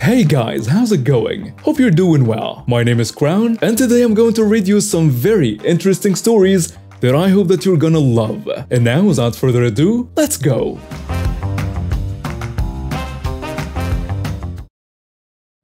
Hey guys, how's it going? Hope you're doing well. My name is Crown, and today I'm going to read you some very interesting stories that I hope that you're gonna love. And now, without further ado, let's go!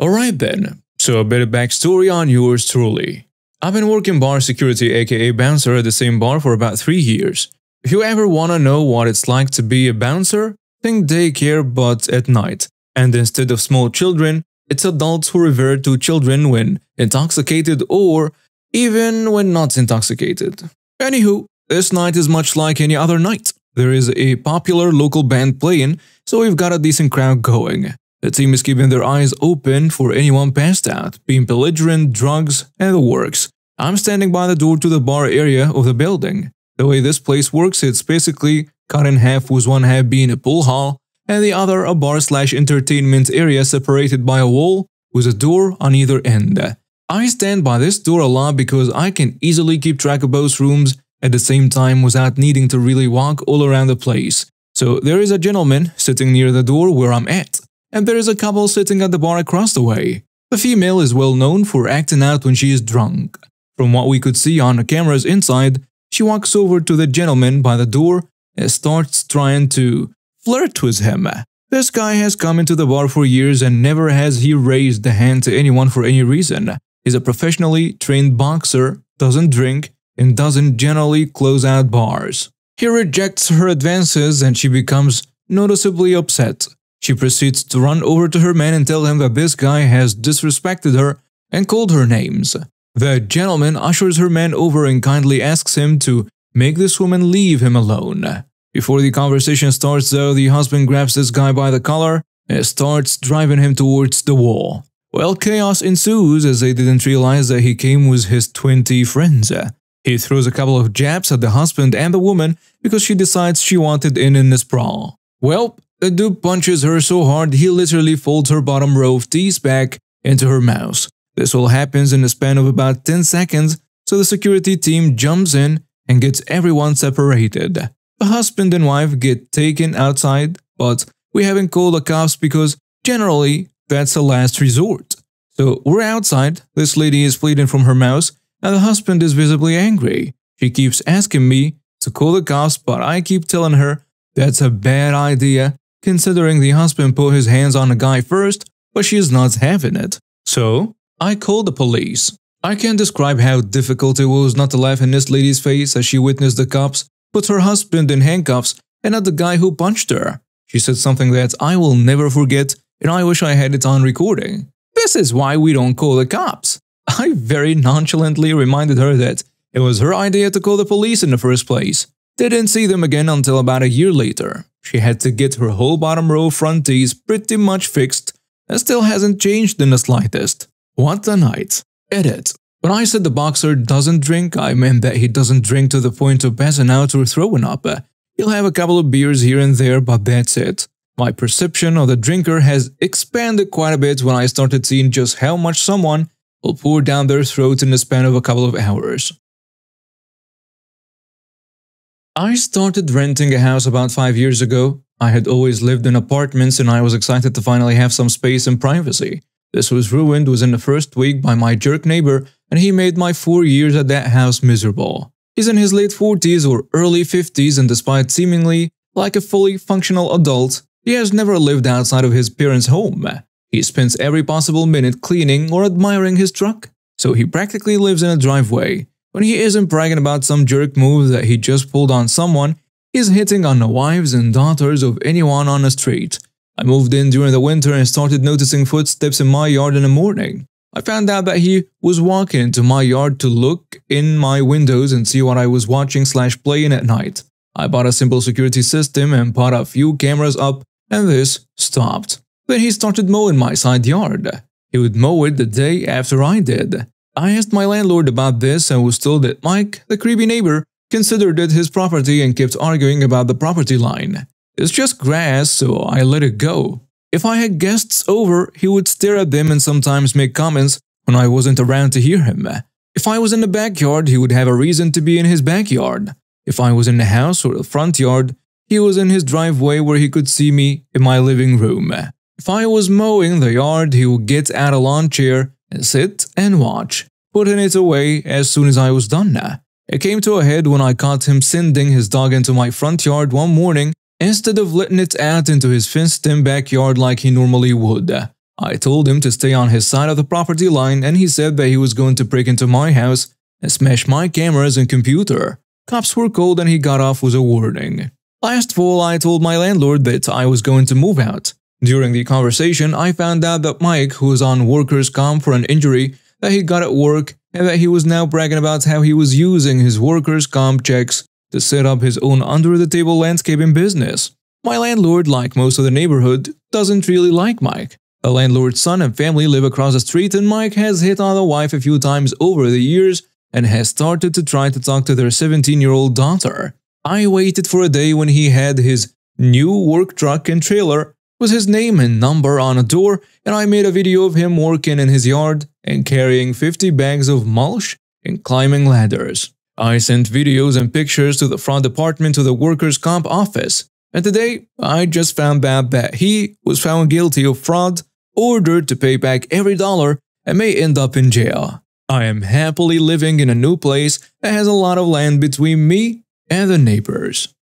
Alright then, so a bit of backstory on yours truly. I've been working bar security aka bouncer at the same bar for about 3 years. If you ever wanna know what it's like to be a bouncer, think daycare but at night. And instead of small children, it's adults who revert to children when intoxicated or even when not intoxicated. Anywho, this night is much like any other night. There is a popular local band playing, so we've got a decent crowd going. The team is keeping their eyes open for anyone passed out, being belligerent, drugs, and the works. I'm standing by the door to the bar area of the building. The way this place works, it's basically cut in half, with one half being a pool hall and the other a bar/entertainment area separated by a wall with a door on either end. I stand by this door a lot because I can easily keep track of both rooms at the same time without needing to really walk all around the place. So there is a gentleman sitting near the door where I'm at, and there is a couple sitting at the bar across the way. The female is well known for acting out when she is drunk. From what we could see on the cameras inside, she walks over to the gentleman by the door and starts trying to flirt with him. This guy has come into the bar for years and never has he raised a hand to anyone for any reason. He's a professionally trained boxer, doesn't drink, and doesn't generally close out bars. He rejects her advances and she becomes noticeably upset. She proceeds to run over to her man and tell him that this guy has disrespected her and called her names. The gentleman ushers her man over and kindly asks him to make this woman leave him alone. Before the conversation starts though, the husband grabs this guy by the collar and starts driving him towards the wall. Well, chaos ensues as they didn't realize that he came with his 20 friends. He throws a couple of jabs at the husband and the woman because she decides she wanted in this brawl. Well, the dude punches her so hard he literally folds her bottom row of teeth back into her mouth. This all happens in the span of about 10 seconds, so the security team jumps in and gets everyone separated. The husband and wife get taken outside, but we haven't called the cops because generally that's a last resort. So we're outside, this lady is bleeding from her mouth, and the husband is visibly angry. She keeps asking me to call the cops, but I keep telling her that's a bad idea, considering the husband put his hands on the guy first, but she is not having it. So I called the police. I can't describe how difficult it was not to laugh in this lady's face as she witnessed the cops put her husband in handcuffs and not the guy who punched her. She said something that I will never forget, and I wish I had it on recording. This is why we don't call the cops. I very nonchalantly reminded her that it was her idea to call the police in the first place. Didn't see them again until about a year later. She had to get her whole bottom row front teeth pretty much fixed and still hasn't changed in the slightest. What a night. Edit. When I said the boxer doesn't drink, I meant that he doesn't drink to the point of passing out or throwing up. He'll have a couple of beers here and there, but that's it. My perception of the drinker has expanded quite a bit when I started seeing just how much someone will pour down their throat in the span of a couple of hours. I started renting a house about 5 years ago. I had always lived in apartments and I was excited to finally have some space and privacy. This was ruined within the first week by my jerk neighbor, and he made my 4 years at that house miserable. He's in his late 40s or early 50s, and despite seemingly like a fully functional adult, he has never lived outside of his parents' home. He spends every possible minute cleaning or admiring his truck, so he practically lives in a driveway. When he isn't bragging about some jerk move that he just pulled on someone, he's hitting on the wives and daughters of anyone on the street. I moved in during the winter and started noticing footsteps in my yard in the morning. I found out that he was walking into my yard to look in my windows and see what I was watching/playing at night. I bought a simple security system and put a few cameras up, and this stopped. Then he started mowing my side yard. He would mow it the day after I did. I asked my landlord about this and was told that Mike, the creepy neighbor, considered it his property and kept arguing about the property line. It's just grass, so I let it go. If I had guests over, he would stare at them and sometimes make comments when I wasn't around to hear him. If I was in the backyard, he would have a reason to be in his backyard. If I was in the house or the front yard, he was in his driveway where he could see me in my living room. If I was mowing the yard, he would get out a lawn chair and sit and watch, putting it away as soon as I was done. It came to a head when I caught him sending his dog into my front yard one morning instead of letting it out into his fenced-in backyard like he normally would. I told him to stay on his side of the property line, and he said that he was going to break into my house and smash my cameras and computer. Cops were called and he got off with a warning. Last fall, I told my landlord that I was going to move out. During the conversation, I found out that Mike, who was on workers' comp for an injury that he got at work, and that he was now bragging about how he was using his workers' comp checks to set up his own under-the-table landscaping business. My landlord, like most of the neighborhood, doesn't really like Mike. The landlord's son and family live across the street, and Mike has hit on the wife a few times over the years and has started to try to talk to their 17-year-old daughter. I waited for a day when he had his new work truck and trailer with his name and number on a door, and I made a video of him working in his yard and carrying 50 bags of mulch and climbing ladders. I sent videos and pictures to the front department to the workers' comp office, and today I just found out that he was found guilty of fraud, ordered to pay back every dollar, and may end up in jail. I am happily living in a new place that has a lot of land between me and the neighbors.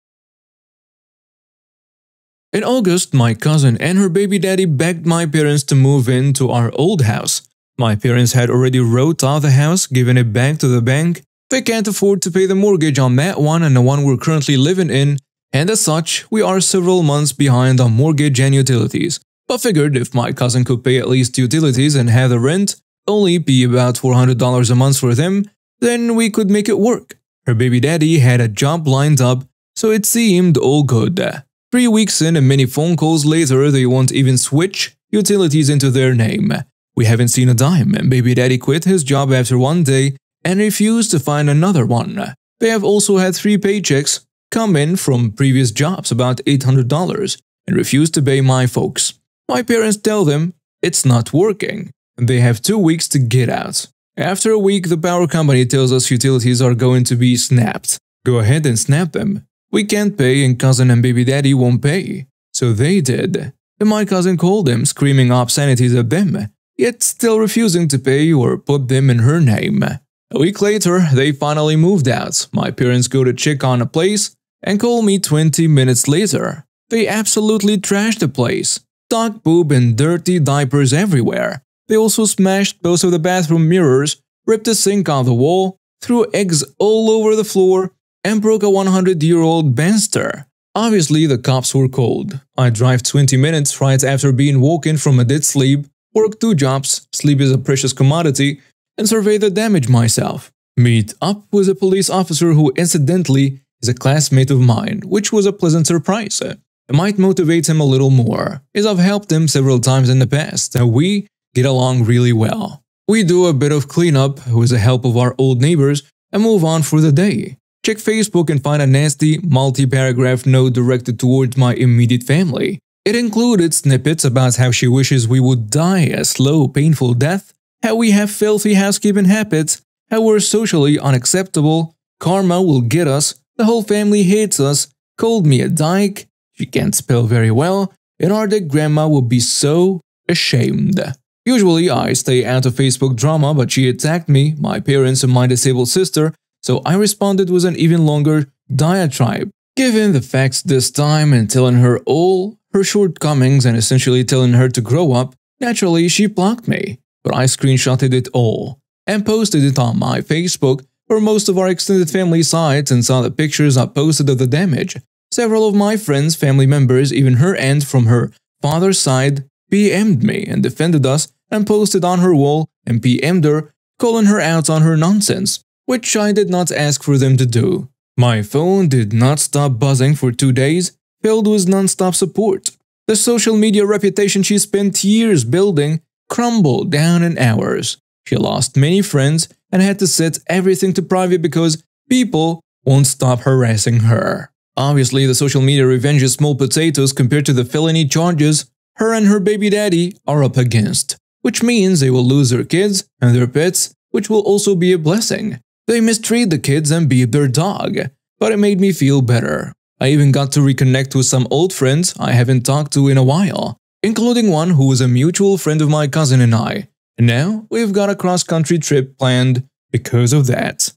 In August, my cousin and her baby daddy begged my parents to move into our old house. My parents had already wrote off the house, given it back to the bank. They can't afford to pay the mortgage on that one and the one we're currently living in, and as such, we are several months behind on mortgage and utilities. But figured if my cousin could pay at least utilities and have the rent only be about $400 a month for them, then we could make it work. Her baby daddy had a job lined up, so it seemed all good. 3 weeks in and many phone calls later, they won't even switch utilities into their name. We haven't seen a dime, and baby daddy quit his job after one day and refused to find another one. They have also had 3 paychecks come in from previous jobs, about $800, and refused to pay my folks. My parents tell them it's not working, and they have 2 weeks to get out. After a week, the power company tells us utilities are going to be snapped. Go ahead and snap them. We can't pay, and cousin and baby daddy won't pay. So they did. And my cousin called them, screaming obscenities at them, yet still refusing to pay or put them in her name. A week later, they finally moved out. My parents go to check on a place and call me 20 minutes later. They absolutely trashed the place. Dog poop and dirty diapers everywhere. They also smashed both of the bathroom mirrors, ripped the sink off the wall, threw eggs all over the floor, and broke a 100-year-old banister. Obviously, the cops were called. I drive 20 minutes right after being woken from a dead sleep, work 2 jobs, sleep is a precious commodity, and survey the damage myself. Meet up with a police officer who incidentally is a classmate of mine, which was a pleasant surprise. It might motivate him a little more, as I've helped him several times in the past, and we get along really well. We do a bit of cleanup with the help of our old neighbors and move on for the day. Check Facebook and find a nasty, multi-paragraph note directed towards my immediate family. It included snippets about how she wishes we would die a slow, painful death, how we have filthy housekeeping habits, how we're socially unacceptable, karma will get us, the whole family hates us, called me a dyke, she can't spell very well, and our dead grandma would be so ashamed. Usually I stay out of Facebook drama, but she attacked me, my parents and my disabled sister, so I responded with an even longer diatribe, giving the facts this time and telling her all her shortcomings and essentially telling her to grow up. Naturally, she blocked me, but I screenshotted it all and posted it on my Facebook where most of our extended family saw it and saw the pictures I posted of the damage. Several of my friends, family members, even her aunt from her father's side, PM'd me and defended us and posted on her wall and PM'd her, calling her out on her nonsense, which I did not ask for them to do. My phone did not stop buzzing for 2 days, filled with non-stop support. The social media reputation she spent years building crumbled down in hours. She lost many friends and had to set everything to private because people won't stop harassing her. Obviously, the social media revenge is small potatoes compared to the felony charges her and her baby daddy are up against, which means they will lose their kids and their pets, which will also be a blessing. They mistreat the kids and beat their dog, but it made me feel better. I even got to reconnect with some old friends I haven't talked to in a while. including one who was a mutual friend of my cousin and I. And now we've got a cross-country trip planned because of that.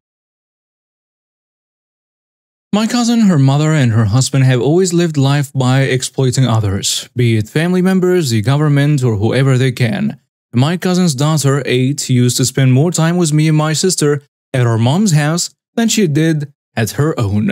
My cousin, her mother, and her husband have always lived life by exploiting others, be it family members, the government, or whoever they can. My cousin's daughter, 8, used to spend more time with me and my sister at her mom's house than she did at her own,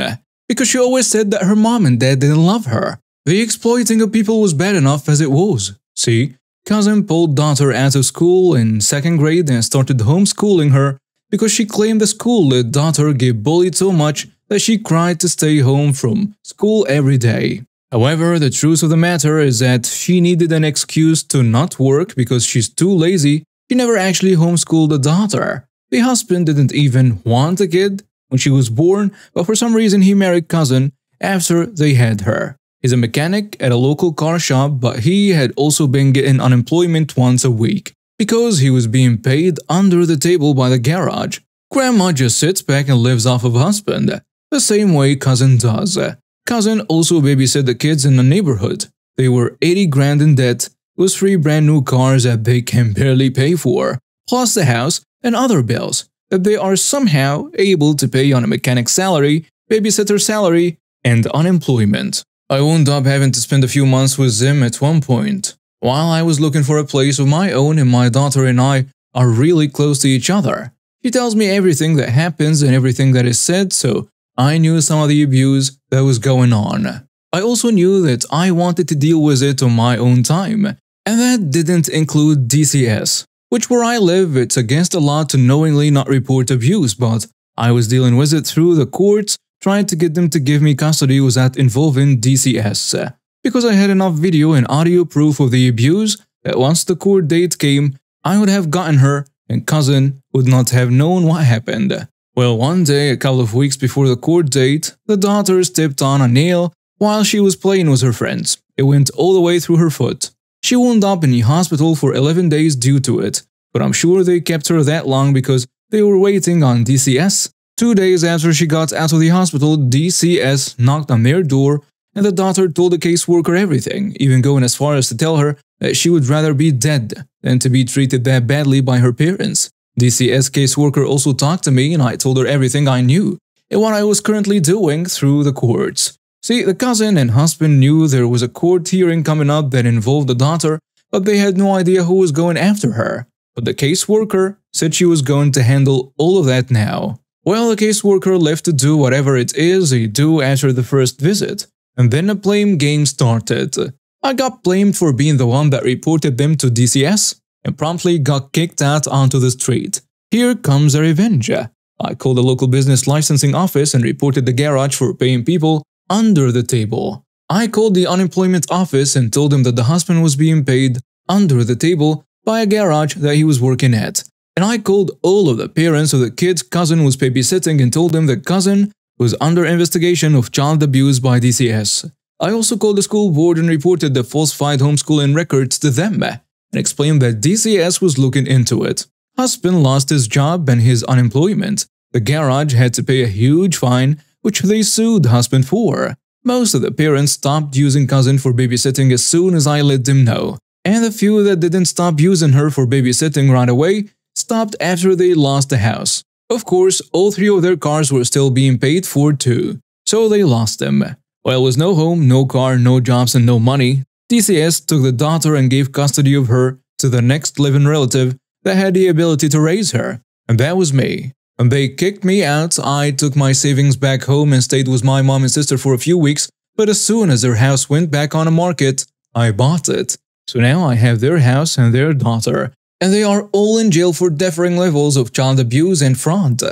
because she always said that her mom and dad didn't love her. The exploiting of people was bad enough as it was. See, cousin pulled daughter out of school in 2nd grade and started homeschooling her because she claimed the school let daughter get bullied so much that she cried to stay home from school every day. However, the truth of the matter is that she needed an excuse to not work because she's too lazy. She never actually homeschooled the daughter. The husband didn't even want a kid when she was born, but for some reason he married cousin after they had her. He's a mechanic at a local car shop, but he had also been getting unemployment once a week because he was being paid under the table by the garage. Grandma just sits back and lives off of husband, the same way cousin does. Cousin also babysat the kids in the neighborhood. They were 80 grand in debt with 3 brand new cars that they can barely pay for, plus the house and other bills that they are somehow able to pay on a mechanic's salary, babysitter salary, and unemployment. I wound up having to spend a few months with them at one point. While I was looking for a place of my own, and my daughter and I are really close to each other. She tells me everything that happens and everything that is said, so I knew some of the abuse that was going on. I also knew that I wanted to deal with it on my own time, and that didn't include DCS, which where I live it's against the law to knowingly not report abuse, but I was dealing with it through the courts, trying to get them to give me custody without involving DCS, because I had enough video and audio proof of the abuse that once the court date came, I would have gotten her and cousin would not have known what happened. Well, one day, a couple of weeks before the court date, the daughter stepped on a nail while she was playing with her friends. It went all the way through her foot. She wound up in the hospital for 11 days due to it, but I'm sure they kept her that long because they were waiting on DCS. 2 days after she got out of the hospital, DCS knocked on their door and the daughter told the caseworker everything, even going as far as to tell her that she would rather be dead than to be treated that badly by her parents. DCS caseworker also talked to me and I told her everything I knew and what I was currently doing through the courts. See, the cousin and husband knew there was a court hearing coming up that involved the daughter, but they had no idea who was going after her. But the caseworker said she was going to handle all of that now. Well, the caseworker left to do whatever it is they do after the first visit. And then the blame game started. I got blamed for being the one that reported them to DCS and promptly got kicked out onto the street. Here comes the revenge. I called the local business licensing office and reported the garage for paying people under the table. I called the unemployment office and told them that the husband was being paid under the table by a garage that he was working at. And I called all of the parents of the kids cousin was babysitting and told them that cousin was under investigation of child abuse by DCS. I also called the school board and reported the falsified homeschooling records to them and explained that DCS was looking into it. Husband lost his job and his unemployment. The garage had to pay a huge fine, which they sued husband for. Most of the parents stopped using cousin for babysitting as soon as I let them know, and the few that didn't stop using her for babysitting right away stopped after they lost the house. Of course, all 3 of their cars were still being paid for too, so they lost them. Well, with no home, no car, no jobs, and no money, DCS took the daughter and gave custody of her to the next living relative that had the ability to raise her, and that was me. When they kicked me out, I took my savings back home and stayed with my mom and sister for a few weeks, but as soon as their house went back on the market, I bought it. So now I have their house and their daughter, and they are all in jail for differing levels of child abuse and fraud.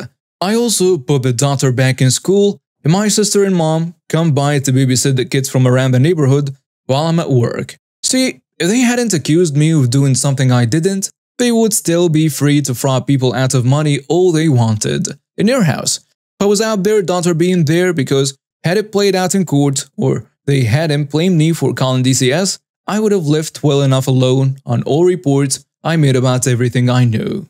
I also put the daughter back in school, and my sister and mom come by to babysit the kids from around the neighborhood while I'm at work. See, if they hadn't accused me of doing something I didn't, they would still be free to fraud people out of money all they wanted in their house. If I was out their daughter being there because had it played out in court or they hadn't blamed me for calling DCS, I would have left well enough alone on all reports I made about everything I knew.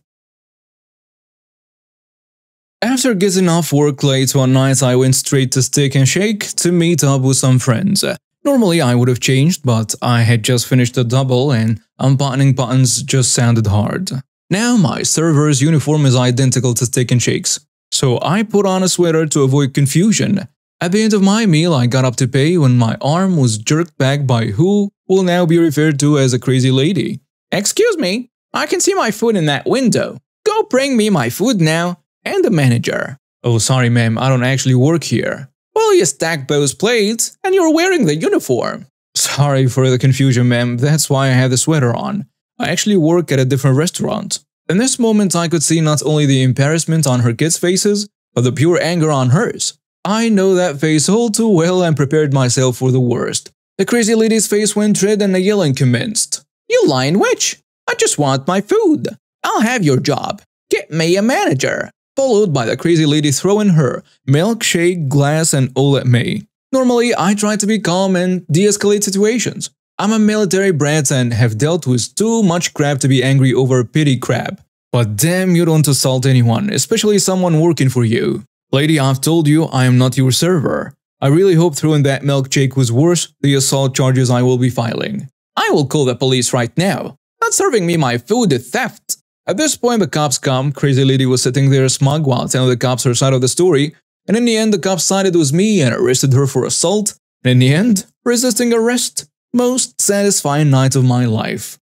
After getting off work late one night, I went straight to Steak and Shake to meet up with some friends. Normally I would have changed, but I had just finished a double and unbuttoning buttons just sounded hard. Now my server's uniform is identical to Steak and Shakes, so I put on a sweater to avoid confusion. At the end of my meal, I got up to pay when my arm was jerked back by who will now be referred to as a crazy lady. "Excuse me, I can see my food in that window. Go bring me my food now, and the manager." "Oh, sorry ma'am, I don't actually work here." "Well, you stack those plates, and you're wearing the uniform." "Sorry for the confusion ma'am, that's why I have the sweater on. I actually work at a different restaurant." In this moment, I could see not only the embarrassment on her kids' faces, but the pure anger on hers. I know that face all too well and prepared myself for the worst. The crazy lady's face went red and the yelling commenced. "You lying witch! I just want my food. I'll have your job. Get me a manager." Followed by the crazy lady throwing her milkshake, glass and all at me. Normally, I try to be calm and de-escalate situations. I'm a military brat and have dealt with too much crap to be angry over petty crap. But damn, you don't assault anyone, especially someone working for you. "Lady, I've told you I am not your server. I really hope throwing that milkshake was worth the assault charges I will be filing. I will call the police right now. Not serving me my food is theft." At this point, the cops come. Crazy lady was sitting there smug while telling the cops her side of the story. And in the end, the cops sided with me and arrested her for assault. And in the end, resisting arrest. Most satisfying night of my life.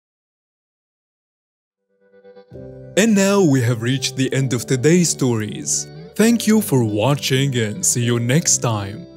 And now we have reached the end of today's stories. Thank you for watching and see you next time.